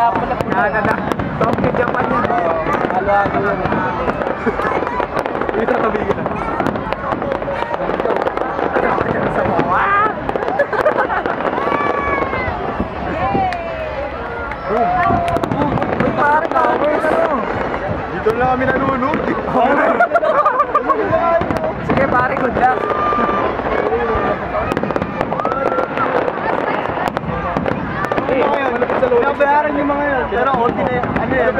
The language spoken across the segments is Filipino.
Kaya pala po. Canada. Tokyo, Japan yan. Halo-halo yun. Dito tabi ka na. Dito lang kami nanunog. Sige pare, good luck. Nabayaran yung mga yan. Pero all din na yan. Ano yan?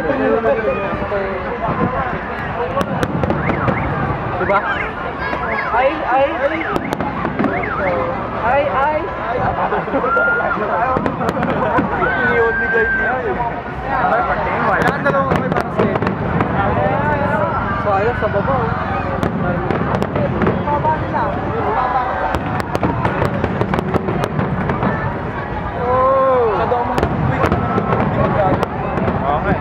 Diba? Ay! Iniyon ni guys niya. Kailangan dalawang kami para sa edit. So ayos sa baba. Baba nila. Oh! Sa daw mga quick. Okay.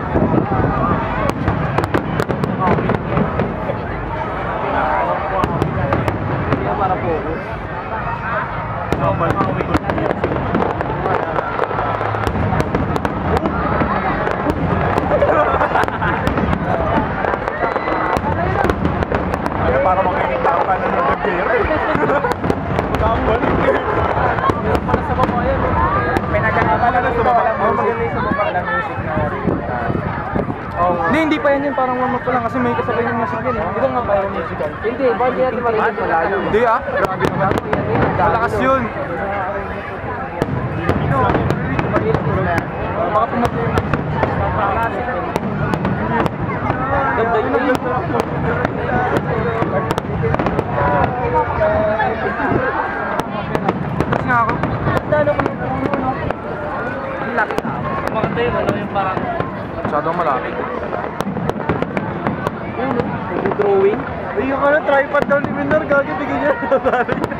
Hindi para focus. Para makikita ka na ng gagero. Tambal. Para sa baba yan. Pinagkakabala na sa baba. Magaling sa baba lang music na hindi pa yan parang warm up pa lang kasi may kasabay ng music yan. Hindi ko nga pa yung musical. Hindi, ba hindi natin marinig malayo. Hindi grabe naman. Malakas yun. Baka pumatay yung ganda yun. Tapos nga ako. Dalo ko yung puno, no? Ang laki. Maganda yun, yung parang masyadong malaki. Drawing? Hindi ka na, tripod daw ni Minor. Gagi, bigyan niya.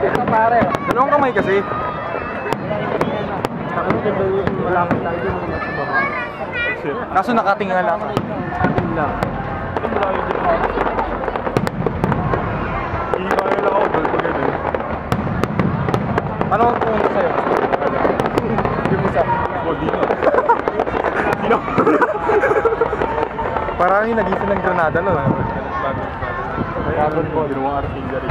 Ito pare. Dalawang kamay kasi. Malaki tayo yung mga baba. Kaso nakatingala lang. Iiwayo lang ako, bal pag yun. Ano ang pumunta sa'yo? Hindi mo sa Dino. Dino? Parang yung nag-isa ng Granada, no? Dragon Ball. Ginawang artillery.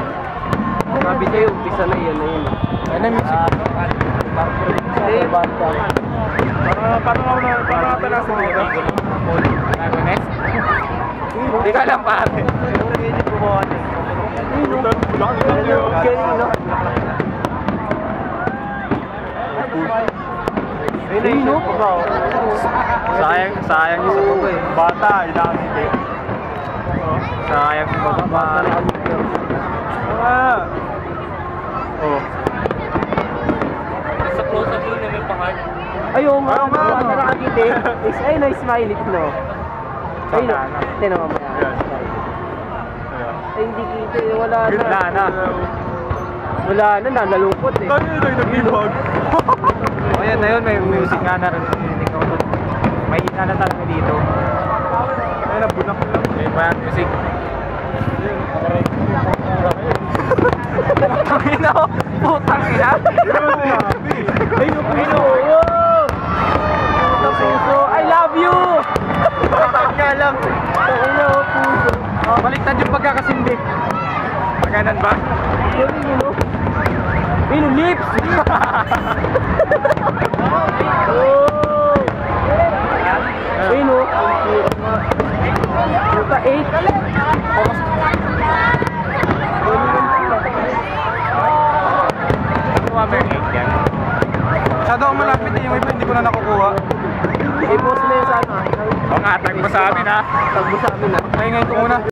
Sabi kayo, umpisa na yan na yun. Ano yung music? Parang panasin mo ito. Next? Hindi ka lang pare. Hindi ko mo ate. Ayun, sayang yung sa tubo eh. Bata, ilangan eh. Sayang yung bata na kami. Oh. Sa close-up yun yung pangart. Ayun nga, bata nakakiti. Ayun na, smiley no. Ayun na, tinan mo mamaya. Ay, hindi kita eh, wala na. Wala na, nalulungkot eh. Nag-ibag. Ayan na yun, may music nga na rin. May hina na talaga dito. Ay, nabunak ko lang. May pa music. Putang ina ko! Putang ina! I love you! Putang nga lang! Baliktad yung pagkakasindi. Maganan ba? Ayun, lips! Ayun o. Puta 8. Masyado akong malapit eh, yung iba hindi ko na nakukuha. I-post na yun sa ano. Oo nga, tag mo sa amin ha. Tag mo sa amin ha. Ay ngayon ko muna.